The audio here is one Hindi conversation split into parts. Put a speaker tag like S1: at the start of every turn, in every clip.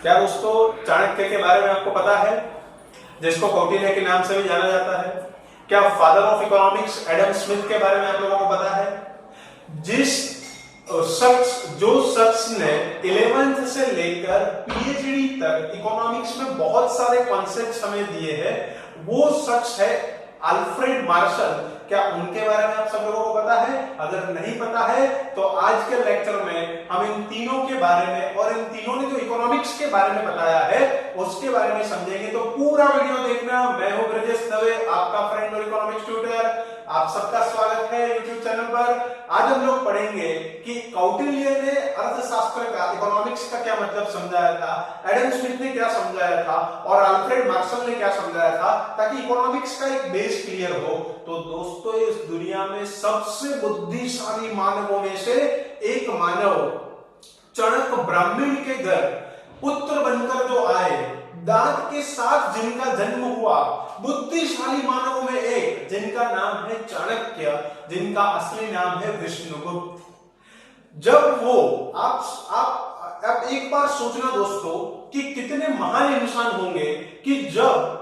S1: क्या दोस्तों चाणक्य के बारे में आपको पता है, जिसको कौटिल्य के नाम से भी जाना जाता है? क्या father of economics Adam Smith के बारे में आप लोगों को पता है? जिस शख्स ने 11th से लेकर पीएचडी तक इकोनॉमिक्स में बहुत सारे कॉन्सेप्ट्स हमें दिए हैं, वो शख्स है अल्फ्रेड मार्शल। क्या उनके बारे में आप सब लोगों को पता है? अगर नहीं पता है तो आज के लेक्चर में हम इन तीनों के बारे में और इन तीनों ने जो इकोनॉमिक्स के बारे में बताया है उसके बारे में समझेंगे। तो पूरा वीडियो देखना। मैं हूं ब्रजेश दवे, आपका फ्रेंड और इकोनॉमिक्स ट्यूटर। आप सबका स्वागत है यूट्यूब चैनल पर। आज हम लोग पढ़ेंगे कि कौटिल्य ने अर्थशास्त्र का, इकोनॉमिक्स का क्या मतलब समझाया था, एडम स्मिथ ने क्या समझाया था और अल्फ्रेड मार्शल ने क्या समझाया था, ताकि इकोनॉमिक्स का एक बेस क्लियर हो। तो दोस्तों, इस दुनिया में सबसे बुद्धिशाली मानवों में से एक मानव, चाणक्य, ब्राह्मण के घर पुत्र बनकर जो आए, दांत के साथ जिनका जन्म हुआ, बुद्धिशाली मानवों में एक, जिनका नाम है चाणक्य, जिनका असली नाम है विष्णुगुप्त। जब वो आप एक बार सोचना दोस्तों कि कितने महान इंसान होंगे कि जब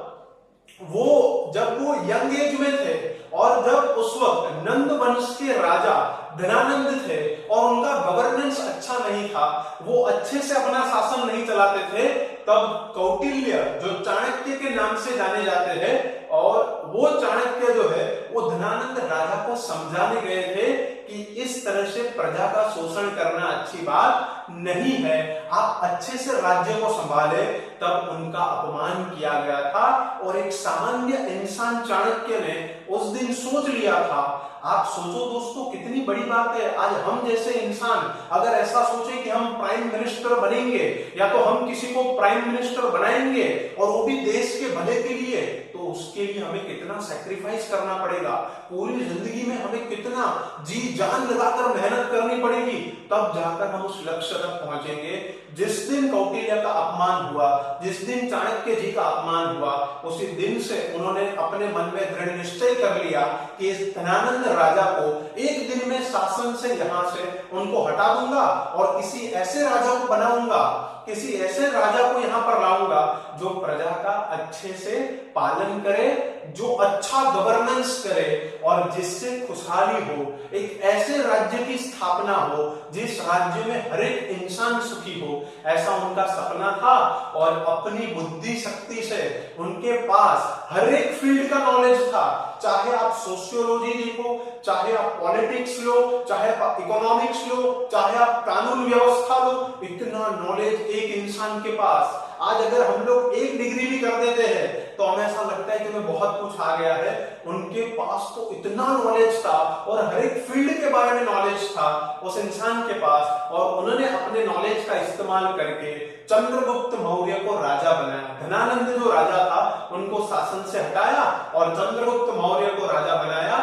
S1: वो यंग एज में थे और जब उस वक्त नंद वंश के राजा धनानंद थे और उनका गवर्नेंस अच्छा नहीं था, वो अच्छे से अपना शासन नहीं चलाते थे, तब कौटिल्य जो चाणक्य के नाम से जाने जाते हैं, और वो चाणक्य जो है वो धनानंद राजा को समझाने गए थे कि इस तरह से प्रजा का शोषण करना अच्छी बात नहीं है, आप अच्छे से राज्य को संभाले। तब उनका अपमान किया गया था और एक सामान्य इंसान चाणक्य ने उस दिन सोच लिया था। आप सोचो दोस्तों, कितनी बड़ी बात है। आज हम जैसे इंसान अगर ऐसा सोचे कि हम प्राइम मिनिस्टर बनेंगे या तो हम किसी को प्राइम मिनिस्टर बनाएंगे और वो भी देश के भले के लिए, तो उसके लिए हमें कितना सैक्रिफाइस करना पड़ेगा, पूरी जिंदगी में हमें कितना जी जान लगाकर मेहनत करनी पड़ेगी, तब जाकर हम उस लक्ष्य तक पहुंचेंगे। जिस दिन कौटिल्य का अपमान हुआ, जिस दिन चाणक्य जी का अपमान हुआ, उसी दिन से उन्होंने अपने मन में दृढ़ निश्चय कर लिया कि इस धनानंद राजा को एक दिन में शासन से यहां से उनको हटा दूंगा और किसी ऐसे राजा को बनाऊंगा, किसी ऐसे राजा को यहां पर लाऊंगा जो प्रजा का अच्छे से पालन करे, जो अच्छा गवर्नेंस करे और जिससे खुशहाली हो। एक ऐसे राज्य की स्थापना हो जिस राज्य में हर एक इंसान सुखी हो, ऐसा उनका सपना था। और अपनी बुद्धि शक्ति से उनके पास हर एक फील्ड का नॉलेज था। चाहे आप सोशियोलॉजी देखो, चाहे आप पॉलिटिक्स लो, चाहे आप इकोनॉमिक्स लो, चाहे आप कानून व्यवस्था लो, इतना नॉलेज एक इंसान के पास। आज अगर हम लोग एक डिग्री भी कर देते हैं तो हमें ऐसा लगता है कि हमें बहुत कुछ आ गया है। उनके पास तो इतना नॉलेज था और हर एक फील्ड के बारे में नॉलेज था उस इंसान के पास, और उन्होंने अपने नॉलेज का इस्तेमाल करके चंद्रगुप्त मौर्य को राजा बनाया। धनानंद जो राजा था उनको शासन से हटाया और चंद्रगुप्त मौर्य को राजा बनाया।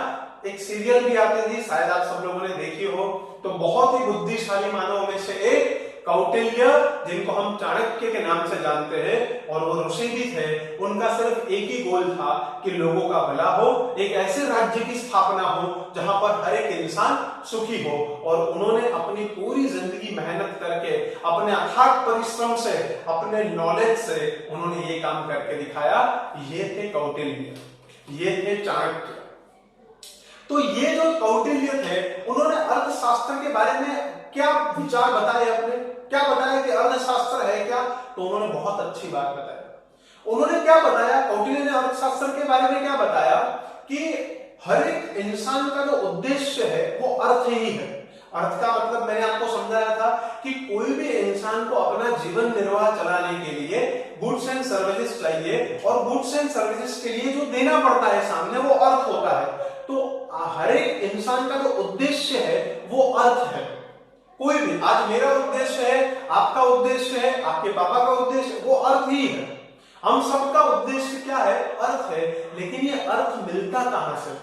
S1: एक सीरियल भी आती थी, शायद आप सब लोगों ने देखी हो। तो बहुत ही बुद्धिशाली मानवों में से एक कौटिल्य, जिनको हम चाणक्य के नाम से जानते हैं, और वो ऋषि भी थे। उनका सिर्फ एक ही गोल था कि लोगों का भला हो, एक ऐसे राज्य की स्थापना हो जहां पर हर एक इंसान सुखी हो। और उन्होंने अपनी पूरी जिंदगी मेहनत करके, अपने अथाक परिश्रम से, अपने नॉलेज से उन्होंने ये काम करके दिखाया। ये थे कौटिल्य, ये थे चाणक्य। तो ये जो कौटिल्य थे, उन्होंने अर्थशास्त्र के बारे में क्या विचार बताए, अपने क्या बताया कि अर्थशास्त्र है क्या, तो उन्होंने बहुत अच्छी बात बताई। उन्होंने क्या बताया, कौटिल्य ने अर्थशास्त्र के बारे में क्या बताया कि हर एक इंसान का जो उद्देश्य है वो अर्थ ही है। अर्थ का मतलब मैंने आपको समझाया था कि कोई भी इंसान को अपना जीवन निर्वाह चलाने के लिए गुड्स एंड सर्विसेज चाहिए, और गुड्स एंड सर्विसेज के लिए जो देना पड़ता है सामने, वो अर्थ होता है। तो हर एक इंसान का जो उद्देश्य है वो अर्थ है। कोई भी, आज मेरा उद्देश्य है, आपका उद्देश्य है, आपके पापा का उद्देश्य, वो अर्थ ही है। हम सबका उद्देश्य क्या है? अर्थ है। लेकिन ये अर्थ मिलता कहां से?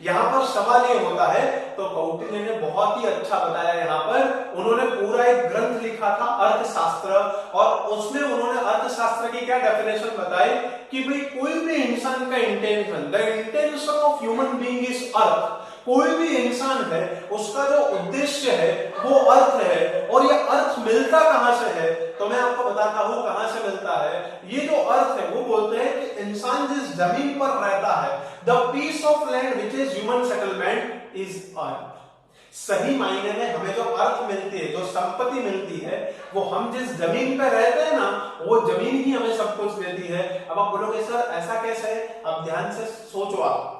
S1: यहां पर सवाल ये होता है। तो कौटिल्य ने बहुत ही अच्छा बताया। यहां पर उन्होंने पूरा एक ग्रंथ लिखा था, अर्थशास्त्र, और उसमें उन्होंने अर्थशास्त्र की क्या डेफिनेशन बताई कि भाई कोई भी इंसान का intention, the intention of human being is अर्थ। कोई भी इंसान है उसका जो उद्देश्य है वो अर्थ है, और ये अर्थ मिलता कहां से है, तो मैं आपको बताता हूं कहां से मिलता है। ये जो अर्थ है वो बोलते हैं कि इंसान जिस जमीन पर रहता है, the piece of land which is human settlement is अर्थ। सही मायने में हमें जो अर्थ मिलती है, जो संपत्ति मिलती है, वो हम जिस जमीन पे रहते हैं ना, वो जमीन ही हमें सब कुछ देती है। अब आप बोलोगे सर ऐसा कैसे है? अब ध्यान से सोचो, आप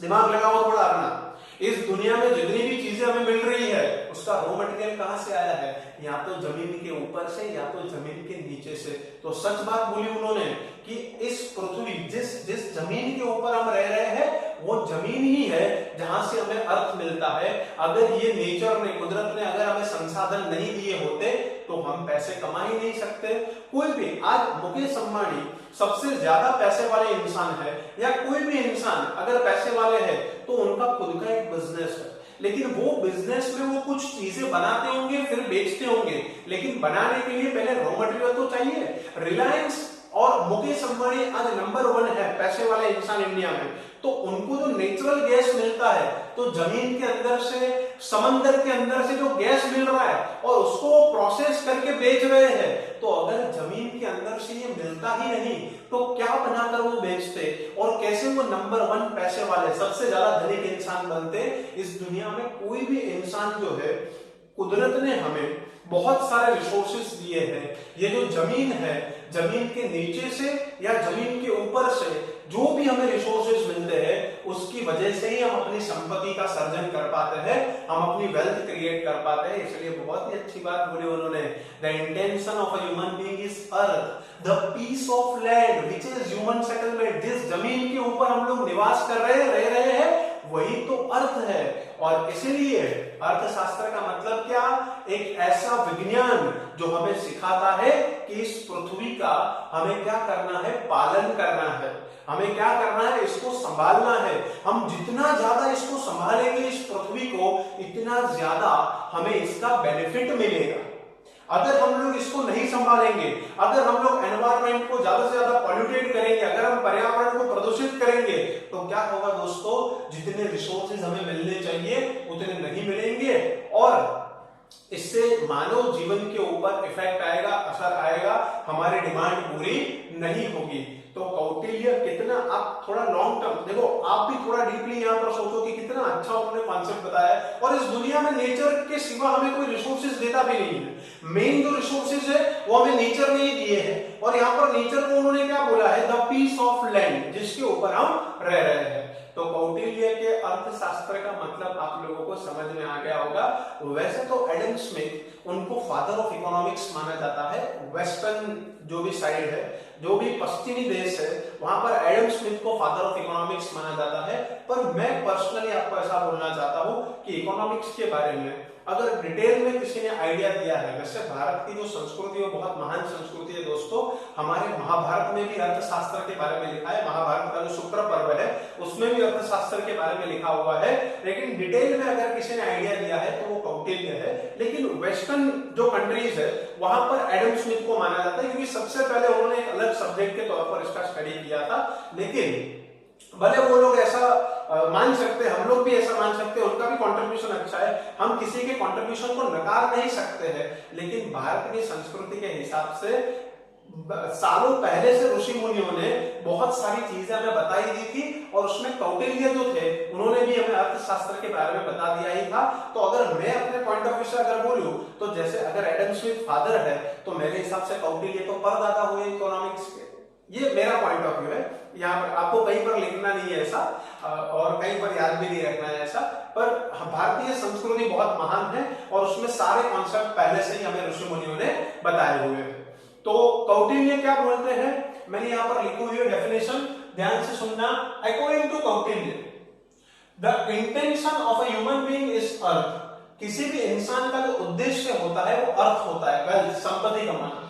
S1: दिमाग लगाओ थोड़ा अपना। इस दुनिया में जितनी भी चीजें हमें मिल रही है उसका रॉ मटेरियल कहां से आया है? या तो जमीन के ऊपर से या तो जमीन के नीचे से। तो सच बात बोली उन्होंने कि इस पृथ्वी, जिस जमीन के ऊपर हम रह रहे हैं वो जमीन ही है जहां से हमें अर्थ मिलता है। अगर ये नेचर ने, कुदरत ने अगर हमें संसाधन नहीं दिए होते तो हम पैसे कमा ही नहीं सकते। कोई भी, आज मुकेश अंबानी सबसे ज्यादा पैसे वाले इंसान है, या कोई भी इंसान अगर पैसे वाले हैं तो उनका खुद का एक बिजनेस है, लेकिन वो बिजनेस में वो कुछ चीजें बनाते होंगे फिर बेचते होंगे, लेकिन बनाने के लिए पहले रॉ मटेरियल तो चाहिए। रिलायंस और मुकेश अंबानी आज नंबर 1 है पैसे वाले इंसान इंडिया में। तो उनको जो नेचुरल गैस मिलता है, तो जमीन के अंदर से, समंदर के अंदर से जो गैस मिल रहा है और उसको प्रोसेस करके बेच रहे हैं, तो अगर जमीन के अंदर से ये मिलता ही नहीं तो क्या बनाकर वो बेचते, और कैसे वो नंबर 1 पैसे वाले, सबसे ज्यादा धनिक इंसान बनते? इस दुनिया में कोई भी इंसान जो है, कुदरत ने हमें बहुत सारे रिसोर्सेस दिए हैं। ये जो जमीन है, जमीन के नीचे से या जमीन के ऊपर से जो भी हमें रिसोर्सेज मिलते हैं उसकी वजह से ही हम अपनी संपत्ति का सर्जन कर पाते हैं, हम अपनी वेल्थ क्रिएट कर पाते हैं। इसलिए बहुत ही अच्छी बात बोली उन्होंने, the intention of a human being is earth, the piece of land which is human settlement. जिस जमीन के ऊपर हम लोग निवास कर रहे हैं, रह रहे हैं, वही तो अर्थ है। और इसीलिए अर्थशास्त्र का मतलब क्या? एक ऐसा विज्ञान जो हमें सिखाता है कि इस पृथ्वी का हमें क्या करना है, पालन करना है, हमें क्या करना है, इसको संभालना है। हम जितना ज्यादा इसको संभालेंगे इस पृथ्वी को, इतना ज्यादा हमें इसका बेनिफिट मिलेगा। अगर हम लोग इसको नहीं संभालेंगे, अगर हम लोग एनवायरनमेंट को ज्यादा से ज्यादा पॉल्यूटेट करेंगे, अगर हम पर्यावरण को प्रदूषित करेंगे, तो क्या होगा दोस्तों? जितने रिसोर्सेज हमें मिलने चाहिए उतने नहीं मिलेंगे, और इससे मानव जीवन के ऊपर इफेक्ट आएगा, असर आएगा, हमारी डिमांड पूरी नहीं होगी। तो कौटिल्य कितना, आप थोड़ा लॉन्ग टर्म देखो, आप भी थोड़ा डीपली यहाँ पर सोचो कि कितना अच्छा उन्होंने कॉन्सेप्ट बताया है। और इस दुनिया में नेचर के सिवा हमें कोई रिसोर्सेज देता भी नहीं है। मेन जो रिसोर्सेज है वो हमें नेचर ने ही दिए हैं, और यहाँ पर नेचर को उन्होंने क्या बोला है? द पीस ऑफ लैंड, जिसके ऊपर हम रह रहे हैं। तो कौटिल्य के अर्थशास्त्र का मतलब आप लोगों को समझ में आ गया होगा। वैसे तो एडम स्मिथ, उनको फादर ऑफ इकोनॉमिक्स माना जाता है। वेस्टर्न जो भी साइड है, जो भी पश्चिमी देश है, वहां पर एडम स्मिथ को फादर ऑफ इकोनॉमिक्स माना जाता है। पर मैं पर्सनली आपको ऐसा बोलना चाहता हूं कि इकोनॉमिक्स के बारे में अगर डिटेल में किसी ने आइडिया दिया है, वैसे भारत की जो संस्कृति है वो बहुत महान संस्कृति है दोस्तों। हमारे महाभारत में भी अर्थशास्त्र के बारे में लिखा है, महाभारत का जो शुक्र पर्व है उसमें भी अर्थशास्त्र के बारे में लिखा हुआ है। लेकिन डिटेल में अगर किसी ने आइडिया दिया है तो वो कौटिल्य है। लेकिन वेस्टर्न जो कंट्रीज है वहां पर एडम स्मिथ को माना जाता है, क्योंकि सबसे पहले उन्होंने एक अलग सब्जेक्ट के तौर पर इसका स्टडी किया था। लेकिन भले वो लोग ऐसा मान सकते हैं, हम लोग भी ऐसा मान सकते हैं, उनका भी कंट्रीब्यूशन अच्छा है, हम किसी के कंट्रीब्यूशन को नकार नहीं सकते हैं। लेकिन भारत की संस्कृति के हिसाब से सालों पहले से ऋषि मुनियों ने बहुत सारी चीजें हमें बताई दी थी, और उसमें कौटिल्य जो थे उन्होंने भी हमें अर्थशास्त्र के बारे में बता दिया ही था। तो अगर मैं अपने पॉइंट ऑफ व्यू से अगर बोलूं, तो जैसे अगर एडम स्मिथ फादर है तो मेरे हिसाब से कौटिल्य तो परदादा हुए इकोनॉमिक्स के। ये मेरा पॉइंट ऑफ व्यू है। यहाँ पर आपको कहीं पर लिखना नहीं है ऐसा, और कहीं पर याद भी नहीं रखना है ऐसा। पर भारतीय संस्कृति बहुत महान है, और उसमें सारे कॉन्सेप्ट पहले से ही हमें ऋषि मुनियों ने बताए हुए हैं। तो कौटिल्य क्या बोलते हैं, मैंने यहाँ पर लिखी हुई है डेफिनेशन, ध्यान से सुनना। According to Kautilya, the intention of a human being is अर्थ। किसी भी इंसान का जो उद्देश्य होता है वो अर्थ होता है, वेल्थ, संपत्ति कमाना।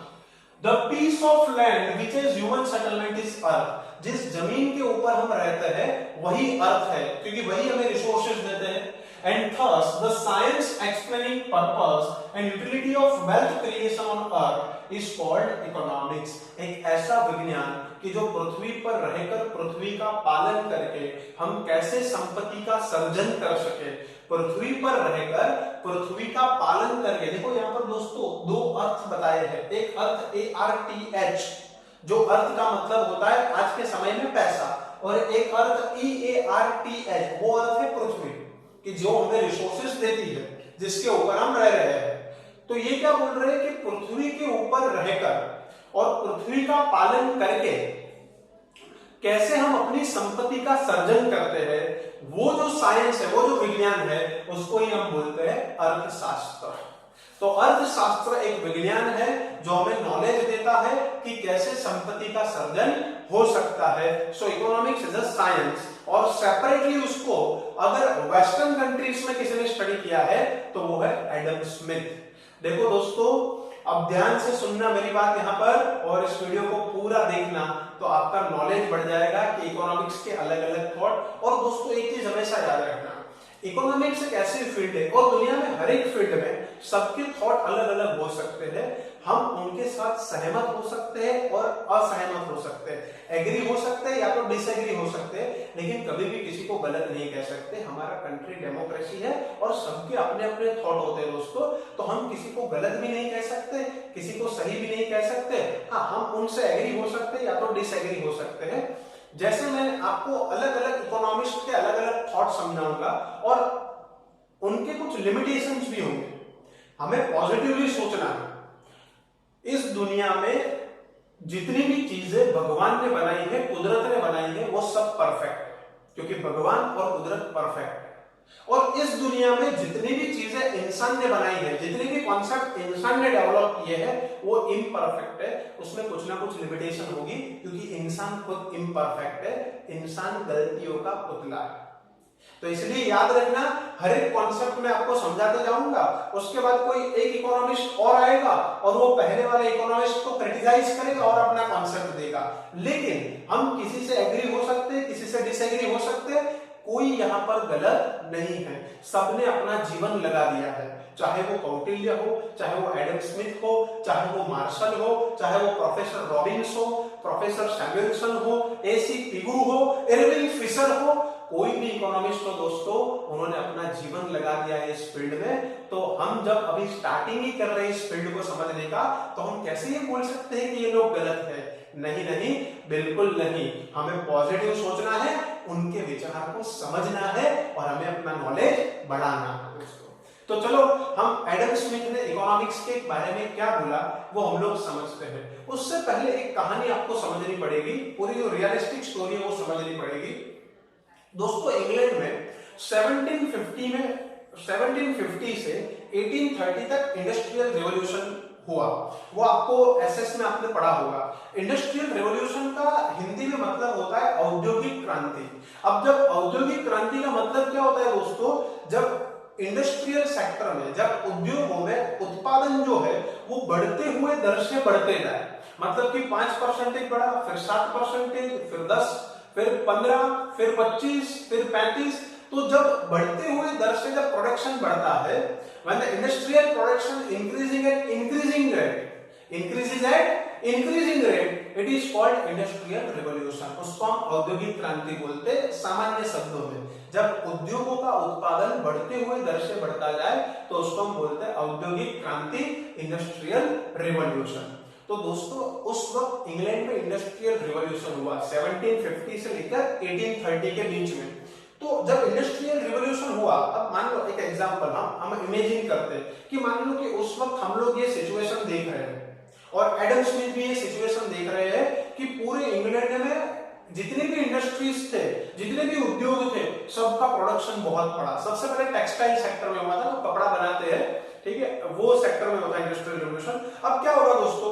S1: The piece of land which is human settlement is अर्थ। जिस जमीन के ऊपर हम रहते हैं वही अर्थ है, क्योंकि वही हमें रिसोर्सेज देते हैं। And thus the science explaining purpose and utility of wealth creation on earth is called economics। एक ऐसा विज्ञान कि जो पृथ्वी पर रहकर पृथ्वी का पालन करके हम कैसे संपत्ति का सर्जन कर सके, पृथ्वी पर रहकर पृथ्वी का पालन करके। देखो यहाँ पर दोस्तों दो अर्थ बताए हैं, एक अर्थ ARTH जो अर्थ का मतलब होता है आज के समय में पैसा, और एक अर्थ EARTH वो अर्थ है पृथ्वी कि जो हमें रिसोर्सेज देती है, जिसके ऊपर हम रह रहे हैं। तो ये क्या बोल रहे हैं कि पृथ्वी के ऊपर रहकर और पृथ्वी का पालन करके कैसे हम अपनी संपत्ति का सर्जन करते हैं, वो जो साइंस है, वो जो विज्ञान है, उसको ही हम बोलते हैं अर्थशास्त्र। तो अर्थशास्त्र एक विज्ञान है जो हमें नॉलेज देता है कि कैसे संपत्ति का सर्जन हो सकता है। सो इकोनॉमिक्स इज अ साइंस, और सेपरेटली उसको अगर वेस्टर्न कंट्रीज में किसी ने स्टडी किया है तो वो है एडम स्मिथ। देखो दोस्तों, अब ध्यान से सुनना मेरी बात यहाँ पर, और इस वीडियो को पूरा देखना, तो आपका नॉलेज बढ़ जाएगा कि इकोनॉमिक्स के अलग अलग थॉट। और दोस्तों एक चीज हमेशा याद रखना, इकोनॉमिक्स एक ऐसी फील्ड है और दुनिया में हर एक फील्ड में सबके थॉट अलग अलग हो सकते हैं। हम उनके साथ सहमत हो सकते हैं और असहमत हो सकते हैं, एग्री हो सकते हैं या तो डिसएग्री हो सकते हैं, लेकिन कभी भी किसी को गलत नहीं कह सकते। हमारा कंट्री डेमोक्रेसी है और सबके अपने अपने थॉट होते हैं दोस्तों, तो हम किसी को गलत भी नहीं कह सकते, किसी को सही भी नहीं कह सकते। हाँ, हम उनसे एग्री हो सकते हैं या तो डिसएग्री हो सकते हैं। जैसे मैं आपको अलग अलग इकोनॉमिस्ट के अलग अलग थॉट समझाऊंगा और उनके कुछ लिमिटेशंस भी होंगे। हमें पॉजिटिवली सोचना है। इस दुनिया में जितनी भी चीजें भगवान ने बनाई है, कुदरत ने बनाई है, वो सब परफेक्ट है, क्योंकि भगवान और कुदरत परफेक्ट है। और इस दुनिया में जितनी भी चीजें इंसान ने बनाई है, जितने भी कॉन्सेप्ट इंसान ने डेवलप किए हैं, वो इम्परफेक्ट है। उसमें कुछ ना कुछ लिमिटेशन होगी, क्योंकि इंसान खुद इम्परफेक्ट है, इंसान गलतियों का पुतला है। तो इसलिए याद रखना, हर एक कॉन्सेप्ट में आपको समझाते जाऊंगा, उसके बाद कोई एक इकोनॉमिस्ट और आएगा और वो पहले वाले इकोनॉमिस्ट को क्रिटिसाइज करेगा और अपना कॉन्सेप्ट देगा। लेकिन हम किसी से एग्री हो सकते हैं, किसी से डिसएग्री हो सकते हैं, कोई यहाँ पर गलत नहीं है। सबने अपना जीवन लगा दिया है, चाहे वो कौटिल्य हो, चाहे वो एडम स्मिथ हो, चाहे वो मार्शल हो, चाहे वो प्रोफेसर रॉबिन्स हो, प्रोफेसर सैमुएल्सन हो, AC पिगू हो, इरविंग फिशर हो, कोई भी इकोनॉमिस्ट हो दोस्तों, उन्होंने अपना जीवन लगा दिया है इस फील्ड में। तो हम जब अभी स्टार्टिंग ही कर रहे हैं इस फील्ड को समझने का, तो हम कैसे ये बोल सकते हैं कि ये लोग गलत है? नहीं नहीं, बिल्कुल नहीं। हमें पॉजिटिव सोचना है, उनके विचार को समझना है और हमें अपना नॉलेज बढ़ाना है दोस्तों। तो चलो, हम एडम स्मिथ ने इकोनॉमिक्स के बारे में क्या बोला वो हम लोग समझते हैं। उससे पहले एक कहानी आपको समझनी पड़ेगी, पूरी जो रियलिस्टिक स्टोरी है वो समझनी पड़ेगी। दोस्तों इंग्लैंड में 1750 से 1830 तक इंडस्ट्रियल रिवॉल्यूशन हुआ। वो आपको एसएस में आपने पढ़ा होगा। इंडस्ट्रियल रिवॉल्यूशन का हिंदी में मतलब होता है औद्योगिक क्रांति। अब जब औद्योगिक क्रांति का मतलब क्या होता है दोस्तों, जब इंडस्ट्रियल सेक्टर में, जब उद्योगों में उत्पादन जो है वो बढ़ते हुए दर से बढ़ते जाए, मतलब कि 5% बढ़ा, फिर 7%, फिर 10, फिर 15, फिर 25, फिर 35। तो जब बढ़ते हुए दर से जब प्रोडक्शन बढ़ता है, when the industrial production increasing at increasing rate, it is called industrial revolution। उसको हम औद्योगिक क्रांति बोलते हैं सामान्य शब्दों में। जब उद्योगों का उत्पादन बढ़ते हुए दर से बढ़ता जाए तो उसको हम बोलते हैं औद्योगिक क्रांति, इंडस्ट्रियल रिवॉल्यूशन। तो दोस्तों उस वक्त इंग्लैंड में इंडस्ट्रियल रिवॉल्यूशन हुआ 1750 से लेकर 1830 के बीच में। तो जब इंडस्ट्रियल रिवॉल्यूशन हुआ, अब मान लो एक एग्जांपल हम इमेजिन करते हैं कि मान लो कि उस वक्त हम लोग ये सिचुएशन देख रहे हैं और एडम स्मिथ भी ये सिचुएशन देख रहे हैं कि पूरे इंग्लैंड में जितने भी इंडस्ट्रीज थे, जितने भी उद्योग थे, सबका प्रोडक्शन बहुत बढ़ा। सबसे पहले टेक्सटाइल सेक्टर में हुआ था, कपड़ा बनाते हैं, ठीक है, वो सेक्टर में होता है इंडस्ट्रियल रिवॉल्यूशन। अब क्या होगा दोस्तों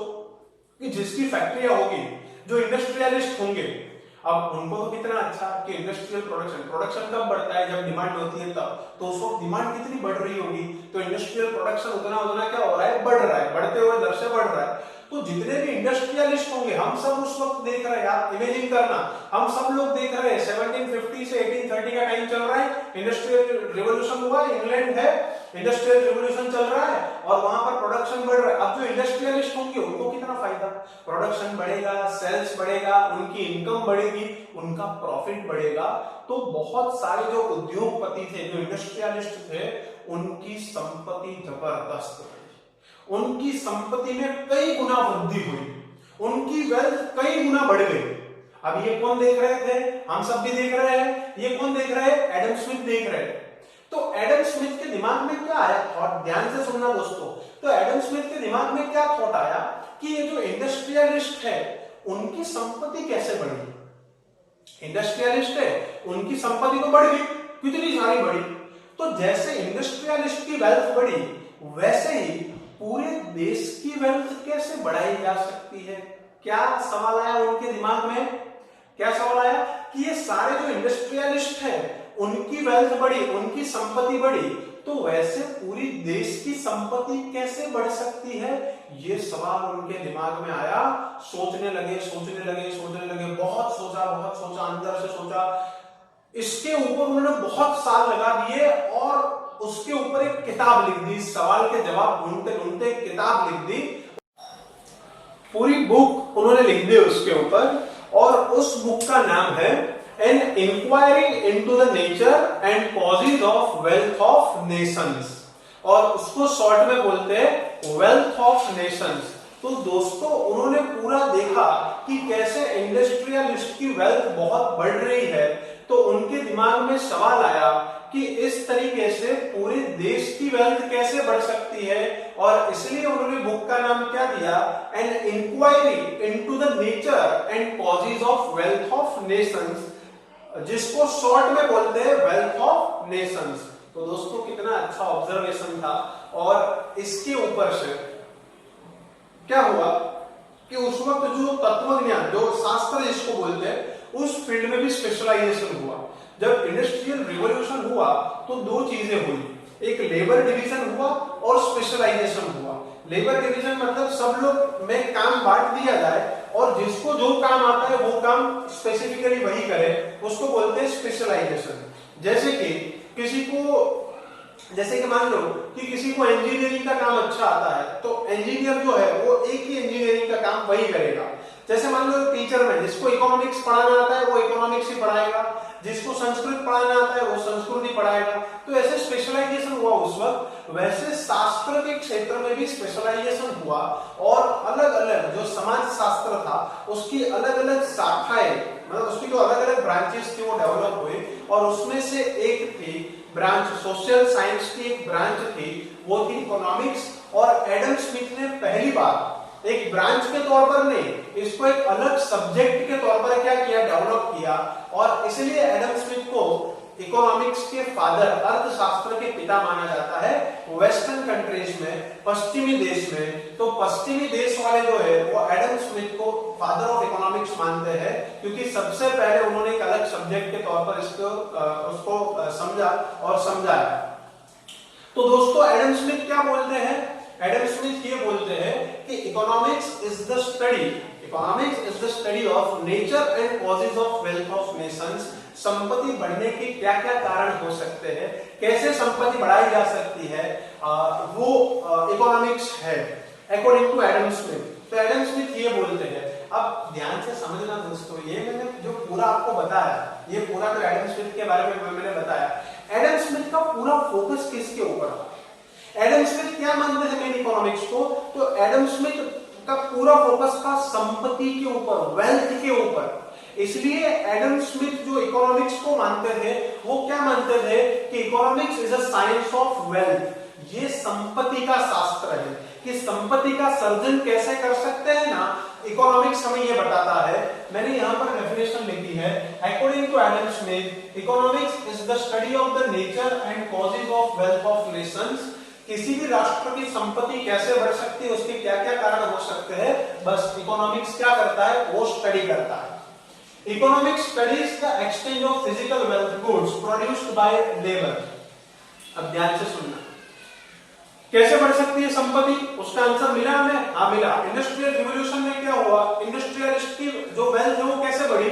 S1: कि जिसकी फैक्ट्रियां होगी, जो इंडस्ट्रियलिस्ट होंगे, अब उनको तो कितना अच्छा कि इंडस्ट्रियल प्रोडक्शन कब बढ़ता है, जब डिमांड होती है तब। तो उस वक्त डिमांड कितनी बढ़ रही होगी, तो इंडस्ट्रियल प्रोडक्शन उतना क्या हो रहा है, बढ़ रहा है, बढ़ते हुए दर से बढ़ रहा है। तो जितने भी इंडस्ट्रियलिस्ट होंगे, हम सब उस वक्त देख रहे हैं, आप इमेजिन करना, हम सब लोग देख रहे हैं 1750 से 1830 का टाइम चल रहा है, इंडस्ट्रियल रिवॉल्यूशन हुआ, इंग्लैंड है, इंडस्ट्रियल रिवॉल्यूशन चल रहा है और वहां पर प्रोडक्शन बढ़ रहा है। अब जो इंडस्ट्रियलिस्ट होंगे उनको कितना फायदा, प्रोडक्शन बढ़ेगा, सेल्स बढ़ेगा, उनकी इनकम बढ़ेगी, उनका प्रॉफिट बढ़ेगा। तो बहुत सारे जो उद्योगपति थे, जो इंडस्ट्रियलिस्ट थे, उनकी संपत्ति जबरदस्त बढ़ी, उनकी संपत्ति में कई गुना वृद्धि हुई, उनकी वेल्थ कई गुना बढ़ गई। अब ये कौन देख रहे थे, हम सब भी देख रहे हैं, ये कौन देख रहे हैं, एडम स्मिथ देख रहे हैं। तो एडम स्मिथ के दिमाग में क्या आया, और ध्यान से सुनना दोस्तों, तो एडम स्मिथ के दिमाग में क्या थॉट आया कि ये जो इंडस्ट्रियलिस्ट है उनकी संपत्ति कैसे बढ़ी। इंडस्ट्रियलिस्ट है, उनकी संपत्ति तो बढ़ गई, कितनी सारी बढ़ी, तो जैसे इंडस्ट्रियलिस्ट की वेल्थ बढ़ी वैसे ही पूरे देश की वेल्थ कैसे बढ़ाई जा सकती है। क्या सवाल आया उनके दिमाग में, क्या सवाल आया कि ये सारे जो इंडस्ट्रियलिस्ट हैं उनकी वेल्थ बढ़ी, उनकी संपत्ति बढ़ी, तो वैसे पूरी देश की संपत्ति कैसे बढ़ सकती है। ये सवाल उनके दिमाग में आया, सोचने लगे सोचने लगे सोचने लगे, बहुत सोचा, अंदर से सोचा, इसके ऊपर उन्होंने बहुत साल लगा दिए और उसके ऊपर एक किताब लिख दी, इस सवाल के जवाब ढूंढते ढूंढते किताब लिख दी, पूरी बुक उन्होंने लिख दी उसके ऊपर, और उस बुक का नाम है an inquiry into the nature and causes of wealth of nations, और उसको शॉर्ट में बोलते हैं वेल्थ ऑफ नेशंस। तो दोस्तों उन्होंने पूरा देखा कि कैसे इंडस्ट्रियलिस्ट की वेल्थ बहुत बढ़ रही है, तो उनके दिमाग में सवाल आया कि इस तरीके से पूरे देश की वेल्थ कैसे बढ़ सकती है, और इसलिए उन्होंने बुक का नाम क्या दिया, an inquiry into the nature and causes of wealth of nations, जिसको शॉर्ट में बोलते हैं वेल्थ ऑफ नेशंस। तो दोस्तों कितना अच्छा ऑब्जर्वेशन था, और इसके ऊपर से क्या हुआ कि उस वक्त जो तत्वज्ञान, जो शास्त्र जिसको बोलते हैं, उस फील्ड में भी स्पेशलाइजेशन हुआ। जब इंडस्ट्रियल रिवॉल्यूशन हुआ तो दो चीजें हुई, एक लेबर डिवीजन हुआ और स्पेशलाइजेशन हुआ। लेबर डिवीजन मतलब सब लोग में काम बांट दिया जाए और जिसको जो काम आता है वो काम स्पेसिफिकली वही करे, उसको बोलते हैं स्पेशलाइजेशन। जैसे कि किसी को, जैसे कि मान लो कि किसी को इंजीनियरिंग का काम अच्छा आता है, तो इंजीनियर जो है वो एक ही इंजीनियरिंग का काम वही करेगा। जैसे मान लो टीचर में जिसको इकोनॉमिक्स पढ़ाना आता है वो इकोनॉमिक्स ही पढ़ाएगा, जिसको संस्कृत पढ़ाना आता है वो संस्कृत ही पढ़ाएगा। तो ऐसे स्पेशलाइजेशन हुआ उस वक्त, वैसे शास्त्र के क्षेत्र में भी स्पेशलाइजेशन हुआ, और अलग अलग जो समाज शास्त्र था उसकी अलग अलग शाखाएं, मतलब उसकी जो अलग अलग ब्रांचेस थी वो डेवलप हुए, और उसमें से एक थी ब्रांच, सोशल साइंस की एक ब्रांच थी, वो थी इकोनॉमिक्स। और एडम स्मिथ ने पहली बार एक ब्रांच के तौर पर नहीं, इसको एक अलग सब्जेक्ट के तौर पर क्या किया, डेवलप किया, और इसलिए एडम स्मिथ को इकोनॉमिक्स के फादर, अर्थशास्त्र के पिता माना जाता है वेस्टर्न कंट्रीज में, पश्चिमी देश में। तो पश्चिमी देश वाले जो है वो एडम स्मिथ को फादर ऑफ इकोनॉमिक्स मानते हैं, क्योंकि सबसे पहले उन्होंने एक अलग सब्जेक्ट के तौर पर उसको समझा और समझाया। तो दोस्तों एडम स्मिथ क्या बोलते हैं, एडम स्मिथ ये बोलते हैं कि economics is the study of nature and causes of wealth of Nations. संपत्ति बढ़ने के क्या क्या कारण हो सकते हैं, कैसे संपत्ति बढ़ाई जा सकती है, वो इकोनॉमिक्स है अकॉर्डिंग टू एडम स्मिथ। तो एडम स्मिथ ये बोलते हैं, अब ध्यान से समझना दोस्तों, ये मैंने जो पूरा आपको बताया, ये पूरा जो एडम स्मिथ के बारे में मैंने बताया, एडम स्मिथ का पूरा फोकस किसके ऊपर था, एडम स्मिथ क्या मानते हैं मेन इकोनॉमिक्स को, तो एडम स्मिथ का पूरा फोकस था संपत्ति के ऊपर, वेल्थ के ऊपर। इसलिए एडम स्मिथ जो इकोनॉमिक्स को मानते थे वो क्या मानते थे कि economics is a science of wealth, ये संपत्ति का शास्त्र है कि संपत्ति का सर्जन कैसे कर सकते हैं ना, इकोनॉमिक्स हमें ये बताता है। मैंने यहाँ पर डेफिनेशन लिखी है, according to Adam Smith economics is the study of the nature and causes of wealth of nations. किसी भी राष्ट्र की संपत्ति कैसे बढ़ सकती है, उसके क्या क्या कारण हो सकते हैं, बस इकोनॉमिक्स क्या करता है, वो स्टडी करता है। Economics studies the exchange of physical wealth goods produced by labour. अब ध्यान से सुनना, कैसे बढ़ सकती है संपत्ति, उसका आंसर मिला हमें, हाँ मिला। इंडस्ट्रियल रिवॉल्यूशन में क्या हुआ, इंडस्ट्रियलिस्ट की जो वेल्थ है वो कैसे बढ़ी,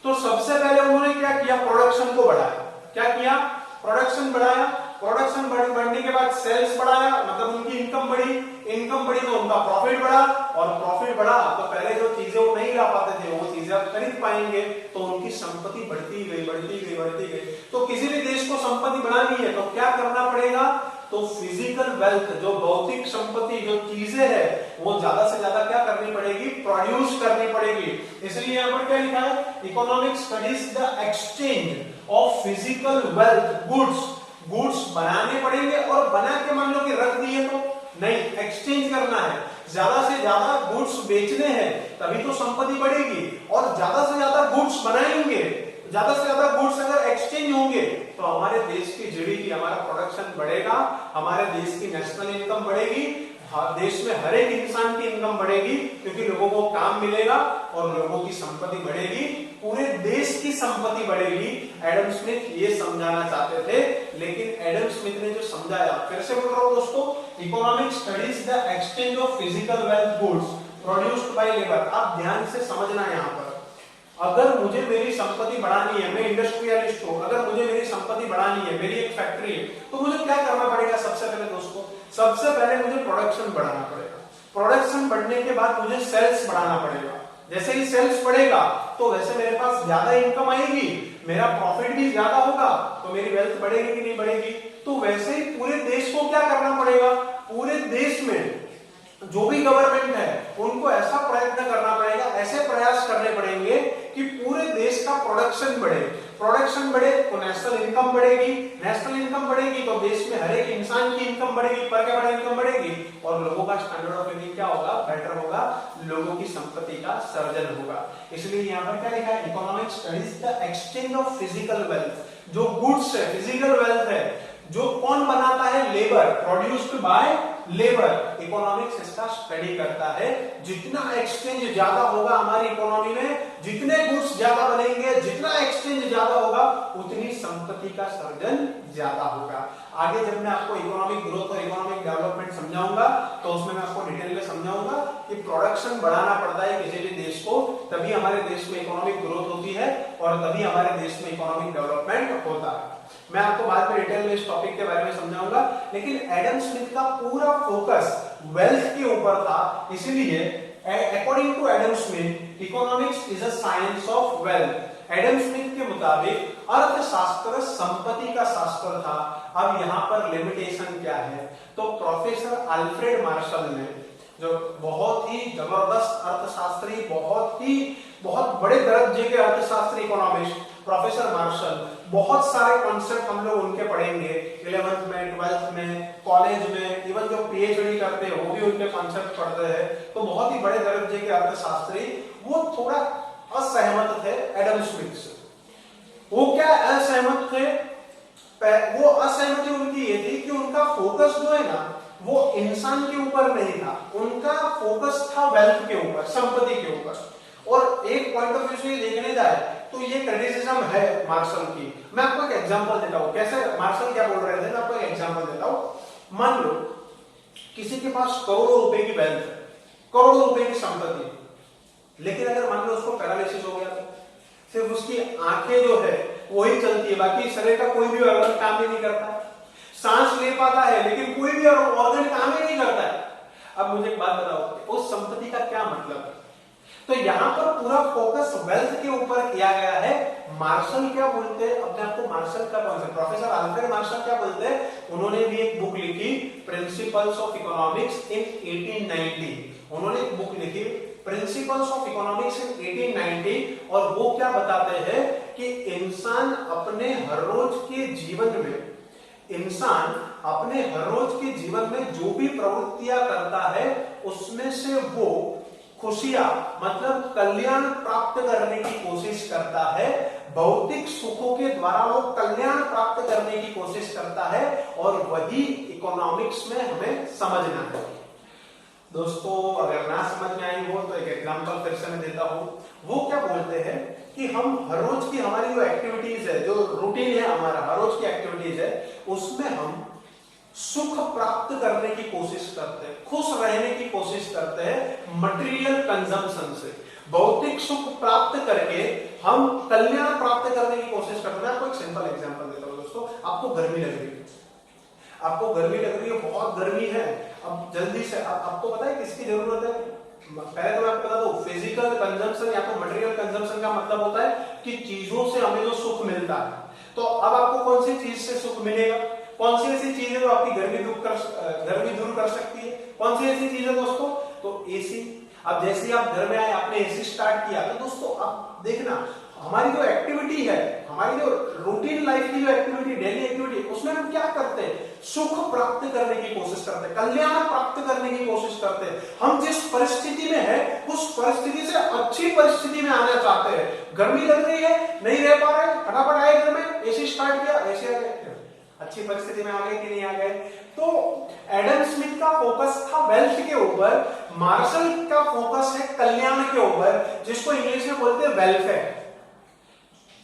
S1: तो सबसे पहले उन्होंने क्या किया, प्रोडक्शन प्रोडक्शन को बढ़ाया। क्या किया? प्रोडक्शन बढ़ाया। प्रोडक्शन बढ़ने के बाद सेल्स बढ़ाया, मतलब उनकी इनकम बढ़ी। इनकम बढ़ी तो उनका प्रॉफिट बढ़ा, और प्रॉफिट बढ़ा तो पहले जो चीजें वो नहीं ला पाते थे वो चीजें अब खरीद पाएंगे, तो उनकी संपत्ति बढ़ती गई, बढ़ती गई, बढ़ती गई। तो किसी भी देश को संपत्ति बढ़ानी है तो क्या करना पड़ेगा? तो फिजिकल वेल्थ, जो भौतिक संपत्ति, जो चीजें है, वो ज्यादा से ज्यादा क्या करनी पड़ेगी? प्रोड्यूस करनी पड़ेगी। इसलिए यहाँ पर क्या लिखा है? Economics studies the exchange of physical wealth goods. Goods बनाने पड़ेंगे, और बना के मान लो कि रख दिए तो नहीं, एक्सचेंज करना है। ज्यादा से ज्यादा गुड्स बेचने हैं तभी तो संपत्ति बढ़ेगी, और ज्यादा से ज्यादा गुड्स बनाएंगे, ज्यादा से ज्यादा गुड्स अगर एक्सचेंज होंगे तो हमारे देश की जीडीपी, हमारा प्रोडक्शन बढ़ेगा, हमारे देश की नेशनल इनकम बढ़ेगी, देश में हर एक इंसान की इनकम बढ़ेगी, क्योंकि लोगों को काम मिलेगा और लोगों की संपत्ति बढ़ेगी, पूरे देश की संपत्ति बढ़ेगी। एडम स्मिथ ये समझाना चाहते थे, लेकिन एडम स्मिथ ने जो समझाया, फिर से बोल रहा हूं दोस्तों, economics studies the exchange of physical wealth goods produced by labour. आप ध्यान से समझना है यहाँ पर, अगर मुझे मेरी संपत्ति बढ़ानी है, मैं इंडस्ट्रियलिस्ट हूं, अगर मुझे मेरी संपत्ति बढ़ानी है, मेरी एक फैक्ट्री है, तो मुझे क्या करना पड़ेगा? सबसे पहले दोस्तों, सबसे पहले मुझे प्रोडक्शन बढ़ाना पड़ेगा। प्रोडक्शन बढ़ने के बाद मुझे सेल्स बढ़ाना पड़ेगा। जैसे ही सेल्स बढ़ेगा तो वैसे मेरे पास ज्यादा इनकम आएगी, मेरा प्रॉफिट भी ज्यादा होगा, तो मेरी वेल्थ बढ़ेगी कि नहीं बढ़ेगी? तो वैसे ही पूरे देश को क्या करना पड़ेगा? पूरे देश में जो भी गवर्नमेंट है उनको ऐसा प्रयत्न करना पड़ेगा, ऐसे प्रयास करने पड़ेंगे कि पूरे देश का प्रोडक्शन बढ़े। प्रोडक्शन बढ़े तो नेशनल इनकम बढ़ेगी, नेशनल इनकम बढ़ेगी तो देश में हर एक इंसान की इनकम बढ़ेगी, पर कैपिटा इनकम बढ़ेगी, और लोगों का स्टैंडर्ड ऑफ लिविंग क्या होगा? बेटर होगा, लोगों की संपत्ति का सर्जन होगा। इसलिए यहाँ पर क्या लिखा है? Economics studies the exchange of physical wealth. जो गुड्स है, फिजिकल वेल्थ है, जो कौन बनाता है? Labour, produced by labour. Economics इसका स्टडी करता है। जितना एक्सचेंज ज्यादा होगा हमारी इकोनॉमी में, जितने गुड्स ज्यादा बनेंगे, जितना एक्सचेंज ज्यादा होगा, उतनी संपत्ति का सर्जन ज्यादा होगा। आगे जब मैं आपको इकोनॉमिक ग्रोथ और इकोनॉमिक डेवलपमेंट समझाऊंगा तो उसमें मैं आपको डिटेल में समझाऊंगा कि प्रोडक्शन बढ़ाना पड़ता है किसी भी देश को, तभी हमारे देश में इकोनॉमिक ग्रोथ होती है और तभी हमारे देश में इकोनॉमिक डेवलपमेंट होता है। मैं आपको बाद में डिटेल में इस टॉपिक के बारे में समझाऊंगा, लेकिन एडम स्मिथ का पूरा फोकस वेल्थ के ऊपर था। इसलिए according to Adam Smith, economics is a science of wealth. Adam Smith के मुताबिक अर्थशास्त्र संपत्ति का शास्त्र था। अब यहाँ पर लिमिटेशन क्या है? तो प्रोफेसर अल्फ्रेड मार्शल ने, जो बहुत ही जबरदस्त अर्थशास्त्री, बहुत बड़े दर्जे के अर्थशास्त्री, इकोनॉमिस्ट प्रोफेसर मार्शल, बहुत सारे कॉन्सेप्ट हम लोग उनके पढ़ेंगे 11th में, 12th में, कॉलेज में, इवन जो पीएचडी करते हैं वो भी उनके कॉन्सेप्ट पढ़ते हैं। तो बहुत ही बड़े दर्जे के अर्थशास्त्री, वो थोड़ा असहमत थे एडम स्मिथ से। वो क्या असहमत थे? वो असहमति उनकी ये थी कि उनका फोकस जो है ना, वो इंसान के ऊपर नहीं था, उनका फोकस था वेल्थ के ऊपर, संपत्ति के ऊपर। और एक पॉइंट ऑफ व्यू से देखने जाए तो ये क्रिटिसिज्म है मार्शल की। मैं आपको एक एग्जांपल देता हूं, कैसे मार्शल क्या बोल रहे थे, मैं आपको एक एग्जांपल देता हूं। मान लो किसी के पास करोड़ों रुपए की वेल्थ है, करोड़ों रुपए की संपत्ति, लेकिन अगर मान लो उसको पैरालिसिस हो गया, सिर्फ उसकी आंखें जो है वही चलती है, बाकी शरीर का कोई भी ऑर्गन काम ही नहीं करता। सांस ले पाता है लेकिन कोई भी ऑर्गन काम ही नहीं करता है। अब मुझे एक बात बताओ, उस संपत्ति का क्या मतलब है? तो यहां पर पूरा फोकस वेल्थ के ऊपर किया गया है। मार्शल क्या बोलते हैं अपने आप को? मार्शल का कॉन्सेप्ट, प्रोफेसर अल्फ्रेड मार्शल क्या बोलते हैं? उन्होंने भी एक बुक लिखी, प्रिंसिपल्स ऑफ इकोनॉमिक्स इन 1890। उन्होंने एक बुक लिखी प्रिंसिपल्स ऑफ इकोनॉमिक्स इन 1890, और वो क्या बताते हैं कि इंसान अपने हर रोज के जीवन में जो भी प्रवृत्तियां करता है उसमें से वो खुशियां, मतलब कल्याण प्राप्त करने की कोशिश करता है। भौतिक सुखों के द्वारा वो कल्याण प्राप्त करने की कोशिश करता है, और वही इकोनॉमिक्स में हमें समझना है। दोस्तों अगर ना समझ में आई हो तो एक एग्जांपल फिर से मैं देता हूं। वो क्या बोलते हैं कि हम हर रोज की हमारी जो एक्टिविटीज है, जो रूटीन है हमारा, हर रोज की एक्टिविटीज है, उसमें हम सुख प्राप्त करने की कोशिश करते हैं, खुश रहने की कोशिश करते हैं मटेरियल कंजम्पशन से। भौतिक सुख प्राप्त करके हम कल्याण प्राप्त करने की कोशिश करते हैं। मैं आपको एक सिंपल एग्जांपल देता हूं दोस्तों। आपको गर्मी लग रही है, आपको गर्मी लग रही है, बहुत गर्मी है। अब जल्दी से आपको पता है किसकी जरूरत है? पहले तो मैं आपको बता दूं, फिजिकल कंजम्पशन या तो मटेरियल कंजम्पशन का मतलब होता है कि चीजों से हमें जो सुख मिलता है। तो अब आपको कौन सी चीज से सुख मिलेगा? कौन सी ऐसी चीज है जो आपकी गर्मी दूर कर सकती है? कौन सी ऐसी चीज है दोस्तों? तो एसी। अब जैसे ही आप घर में आए, आपने एसी स्टार्ट किया, तो दोस्तों आप देखना हमारी जो एक्टिविटी है, हमारी जो रूटीन लाइफ की जो एक्टिविटी, डेली एक्टिविटी, उसमें हम क्या करते हैं? सुख प्राप्त करने की कोशिश करते हैं, कल्याण प्राप्त करने की कोशिश करते हैं। हम जिस परिस्थिति में है उस परिस्थिति से अच्छी परिस्थिति में आना चाहते हैं। गर्मी लग रही है, नहीं रह पा रहे, फटाफट आए घर में, एसी स्टार्ट किया, एसी आ गया, अच्छी परिस्थिति में आ गए कि नहीं आ गए? तो एडम स्मिथ का फोकस था वेल्थ के ऊपर, मार्शल का फोकस है कल्याण के ऊपर, जिसको इंग्लिश में बोलते हैं वेलफेयर।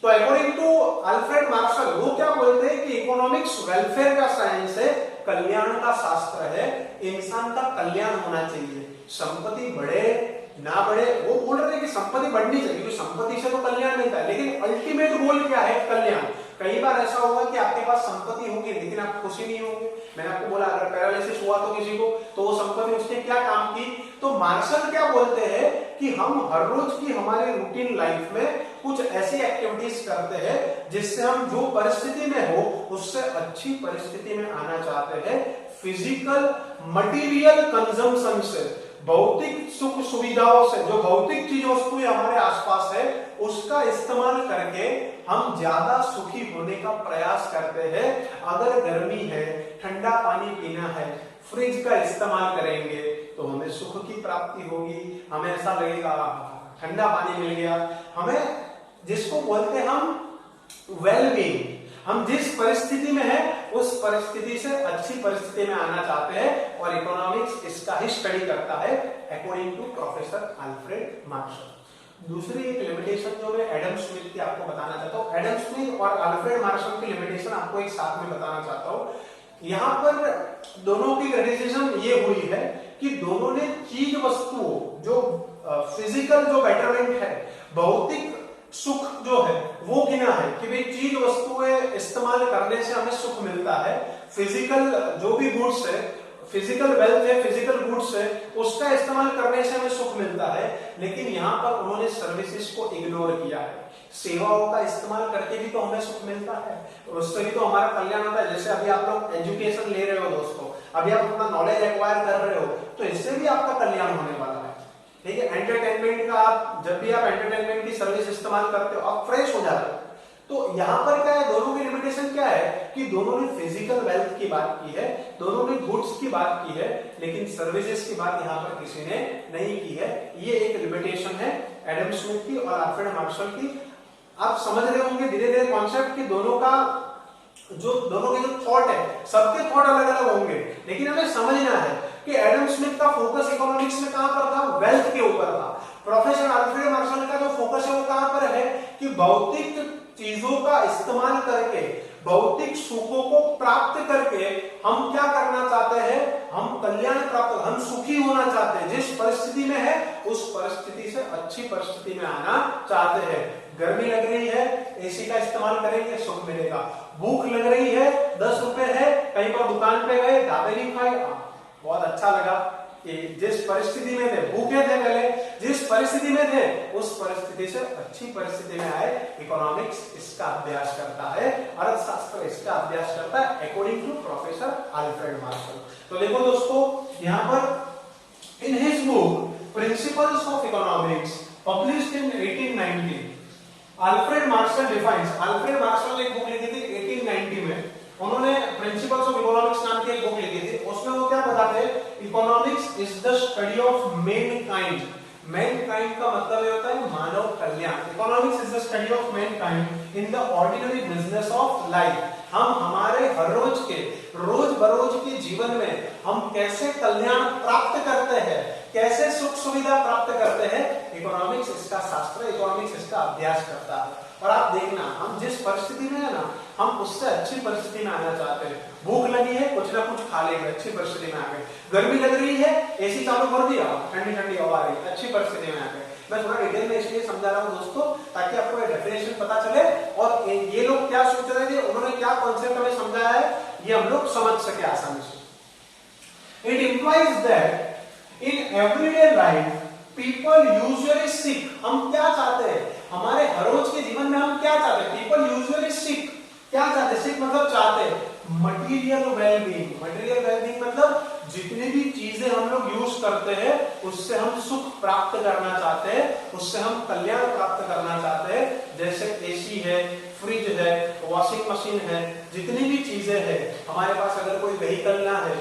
S1: तो अकॉर्डिंग टू अल्फ्रेड मार्शल, वो क्या बोलते हैं कि इकोनॉमिक्स वेलफेयर का साइंस है, कल्याण का शास्त्र है, इंसान का कल्याण होना चाहिए। संपत्ति बढ़े ना बढ़े, वो बोल रहे हैं कि संपत्ति बढ़नी चाहिए, क्योंकि संपत्ति से तो कल्याण मिलता है, लेकिन अल्टीमेट गोल क्या है? कल्याण। कई बार ऐसा होगा कि आपके पास संपत्ति होगी लेकिन आप खुशी नहीं होंगे। मैंने आपको बोला अगर पैरालिसिस हुआ तो किसी को, तो वो संपत्ति उसने क्या काम की? तो मार्शल क्या बोलते हैं कि हम हर रोज की हमारे रूटीन लाइफ में कुछ ऐसी एक्टिविटीज करते हैं जिससे हम जो परिस्थिति में हो उससे अच्छी परिस्थिति में आना चाहते हैं। फिजिकल मटेरियल कंजम्पशन से, भौतिक सुख सुविधाओं से, जो भौतिक चीज वस्तुएं हमारे आसपास है उसका इस्तेमाल करके हम ज्यादा सुखी होने का प्रयास करते हैं। अगर गर्मी है, ठंडा पानी पीना है, फ्रिज का इस्तेमाल करेंगे तो हमें सुख की प्राप्ति होगी। हमें ऐसा लगेगा ठंडा पानी मिल गया, हमें जिसको बोलते हैं हम वेलबींग, हम जिस परिस्थिति में है उस परिस्थिति से अच्छी परिस्थिति में आना चाहते हैं, और इकोनॉमिक्स इसका ही स्टडी करता है according to professor Alfred Marshall. दूसरी एक लिमिटेशन जो मैं एडम स्मिथ की आपको बताना चाहता हूँ, एडम स्मिथ और अल्फ्रेड मार्शल की लिमिटेशन आपको एक साथ में बताना चाहता हूँ। यहाँ पर दोनों की क्रिटिसिज्म ये हुई है कि दोनों ने चीज वस्तुओं, जो फिजिकल जो बेटरमेंट है, भौतिक सुख जो है वो गिना है कि भाई चीज वस्तुएं इस्तेमाल करने से हमें सुख मिलता है। फिजिकल जो भी गुड्स है, फिजिकल वेल्थ है, फिजिकल गुड्स है, उसका इस्तेमाल करने से हमें सुख मिलता है। लेकिन यहाँ पर उन्होंने सर्विसेज को इग्नोर किया है। सेवाओं का इस्तेमाल करके भी तो हमें सुख मिलता है, उससे भी तो हमारा कल्याण होता है। जैसे अभी आप लोग एजुकेशन ले रहे हो दोस्तों, अभी आप अपना नॉलेज एक्वायर कर रहे हो, तो इससे भी आपका कल्याण होने वाला है। ठीक है, एंटरटेनमेंट का आप जब भी आप एंटरटेनमेंट की सर्विस इस्तेमाल करते हो आप फ्रेश हो जाते हो। तो यहाँ पर क्या है, दोनों की लिमिटेशन क्या है कि दोनों ने फिजिकल वेल्थ की बात की है, दोनों ने गुड्स की बात की है, लेकिन सर्विसेज की बात यहाँ पर किसी ने नहीं की है। ये एक लिमिटेशन है एडम स्मिथ की और अल्फ्रेड मार्शल की। आप समझ रहे होंगे धीरे धीरे कॉन्सेप्ट कि दोनों के जो थॉट है, सबके थॉट अलग अलग होंगे, लेकिन हमें समझना है कि एडम स्मिथ का फोकस इकोनॉमिक्स में कहां पर था? वेल्थ के ऊपर था। प्रोफेसर अल्फ्रेड मार्शल का जो फोकस है वो कहां पर है कि भौतिक चीजों का इस्तेमाल करके, भौतिक सुखों को प्राप्त करके हम क्या करना चाहते हैं? हम कल्याण प्राप्त, हम सुखी होना चाहते हैं। जिस परिस्थिति में है उस परिस्थिति से अच्छी परिस्थिति में आना चाहते हैं। गर्मी लग रही है, एसी का इस्तेमाल करेंगे, सुख मिलेगा। भूख लग रही है, 10 रुपए है, कहीं पर दुकान पे गए, ढाबे नहीं खाए, बहुत अच्छा लगा कि जिस परिस्थिति में थे, भूखे थे पहले, जिस परिस्थिति में थे उस परिस्थिति से अच्छी परिस्थिति में आए। इकोनॉमिक्स इसका अभ्यास करता है, अर्थशास्त्र इसका अभ्यास करता है according to professor Alfred Marshall. तो देखो दोस्तों, यहाँ पर in his book principles of economics published in 1890, Alfred Marshall defines, Alfred Marshall ने एक बुक लिखी थी 1890 में, उन्होंने प्रिंसिपल्स ऑफ इकोनॉमिक्स नाम की एक बुक लिखी थी। उसमें वो क्या बताते हैं? Economics is the study of mankind. Mankind का मतलब ये होता है मानव कल्याण। Economics is the study of mankind in the ordinary business of life. हम हमारे हर रोज के, रोज बरोज के जीवन में हम कैसे कल्याण प्राप्त करते हैं, कैसे सुख सुविधा प्राप्त करते हैं, इकोनॉमिक्स इसका शास्त्र, इकोनॉमिक्स इसका अभ्यास करता है। और आप देखना, हम जिस परिस्थिति में है ना, हम उससे अच्छी परिस्थिति में आना चाहते हैं। भूख लगी है, कुछ ना कुछ खा लेंगे, अच्छी परिस्थिति में आ गए। गर्मी लग रही है, एसी चालू कर दिया, ठंडी ठंडी हवा आ रही, अच्छी परिस्थिति में आ गए। मैं थोड़ा डिटेल में इसलिए समझा रहा हूँ दोस्तों, ताकि आपको ये डेफिनेशन पता चले और ये लोग क्या सोच रहे थे, उन्होंने क्या कॉन्सेप्ट हमें समझाया है, ये हम लोग समझ सके आसानी से। It implies that in everyday life people usually seek, हम क्या चाहते हैं, हमारे हर रोज के जीवन में हम क्या चाहते हैं, people usually seek, क्या चाहते हैं, seek मतलब चाहते हैं, मटीरियल वेलबींग, मटीरियल वेलबींग मतलब जितनी भी चीजें हम लोग यूज करते हैं उससे हम सुख प्राप्त करना चाहते हैं, उससे हम कल्याण प्राप्त करना चाहते हैं, जैसे एसी है, फ्रिज है, वॉशिंग मशीन है, जितनी भी चीजें हैं हमारे पास, अगर कोई व्हीकल ना है,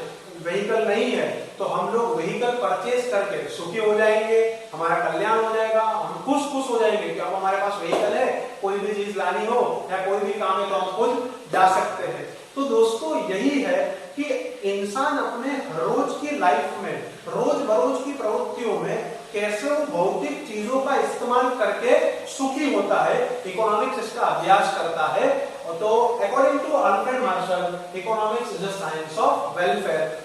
S1: व्हीकल नहीं है, तो हम लोग व्हीकल परचेज करके सुखी हो जाएंगे, हमारा कल्याण हो जाएगा, हम खुश हो जाएंगे कि अब हमारे पास व्हीकल है, कोई भी चीज लानी हो या कोई भी काम है तो हम खुद जा सकते हैं। तो दोस्तों यही है कि इंसान अपने रोज की लाइफ में, रोज बरोज की प्रवृत्तियों में कैसे वो भौतिक चीजों का इस्तेमाल करके सुखी होता है, इकोनॉमिक्स इसका अभ्यास करता है। तो according to Alfred Marshall, economics is the science of welfare.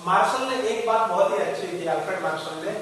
S1: Marshall ने एक बात बहुत ही अच्छी की, अल्फ्रेड मार्शल ने,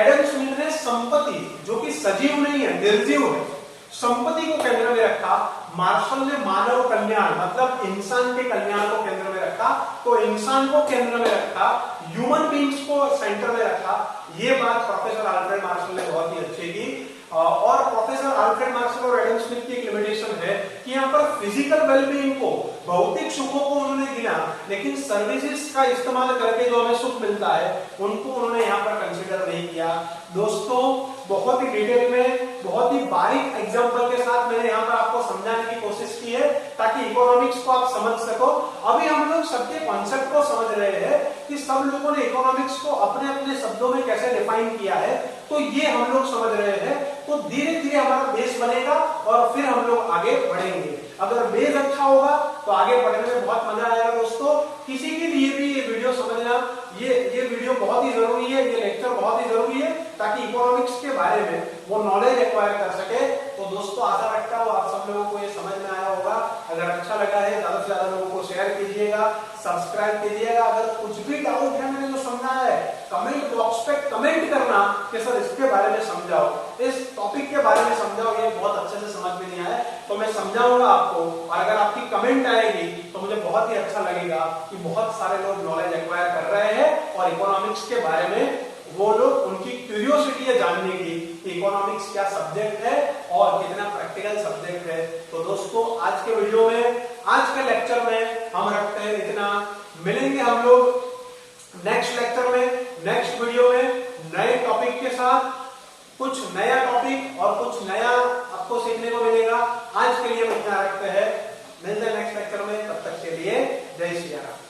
S1: एडम स्मिथ ने संपत्ति जो कि सजीव नहीं है, निर्जीव है, संपत्ति को केंद्र में रखा, मार्शल ने मानव कल्याण मतलब इंसान के कल्याण को केंद्र में रखा, तो इंसान को केंद्र में रखा, ह्यूमन बीइंग्स को सेंटर में रखा। ये बात प्रोफेसर अल्फ्रेड मार्शल ने बहुत ही अच्छी की। और प्रोफेसर अल्फ्रेड मार्शल और एडम स्मिथ की एक लिमिटेशन है कि यहाँ पर फिजिकल वेलबीइंग को, भौतिक सुखों को उन्होंने गिना, लेकिन सर्विसेज का इस्तेमाल करके जो हमें सुख मिलता है उनको उन्होंने यहाँ पर कंसीडर नहीं किया। दोस्तों बहुत ही डिटेल में, बहुत ही बारीक एग्जांपल के साथ मैंने यहाँ पर आपको समझाने की कोशिश की है ताकि इकोनॉमिक्स को आप समझ सको। अभी हम लोग सबके कॉन्सेप्ट को समझ रहे हैं कि सब लोगों ने इकोनॉमिक्स को अपने अपने शब्दों में कैसे डिफाइन किया है, तो ये हम लोग समझ रहे हैं। तो धीरे धीरे हमारा बेस बनेगा और फिर हम लोग आगे बढ़ेंगे। अगर बेस अच्छा होगा तो आगे बढ़ने में बहुत मजा आएगा। दोस्तों किसी के लिए भी ये वीडियो समझना, ये वीडियो बहुत ही जरूरी है, ये लेक्चर बहुत ही जरूरी है ताकि इकोनॉमिक्स के बारे में वो नॉलेज एक्वायर कर सके। तो दोस्तों आशा रखता हूँ आप सब लोगों को ये समझ में आया होगा। अगर अच्छा लगा है ज्यादा से ज्यादा लोगों को शेयर कीजिएगा, सब्सक्राइब कीजिएगा। अगर कुछ भी डाउट है मैंने जो समझाया है, कमेंट बॉक्स पे कमेंट करना कि सर इसके बारे में समझाओ, इस टॉपिक के बारे में समझाओ, ये बहुत अच्छे से समझ में नहीं आया तो मैं समझाऊंगा आपको। और अगर आपकी कमेंट आएगी तो मुझे बहुत ही अच्छा लगेगा कि बहुत सारे लोग नॉलेज एक्वायर कर रहे हैं और इकोनॉमिक्स के बारे में वो लोग, उनकी क्यूरियोसिटी है जानने की कि इकोनॉमिक्स क्या सब्जेक्ट है और कितना प्रैक्टिकल सब्जेक्ट है। तो दोस्तों आज के वीडियो में, आज के लेक्चर में हम रखते हैं इतना। मिलेंगे हम लोग नेक्स्ट लेक्चर में, नेक्स्ट वीडियो में नए टॉपिक के साथ, कुछ नया टॉपिक और कुछ नया आपको सीखने को मिलेगा। आज के लिए हम इतना रखते हैं, मिलते हैं नेक्स्ट लेक्चर में, तब तक के लिए जय श्री राम।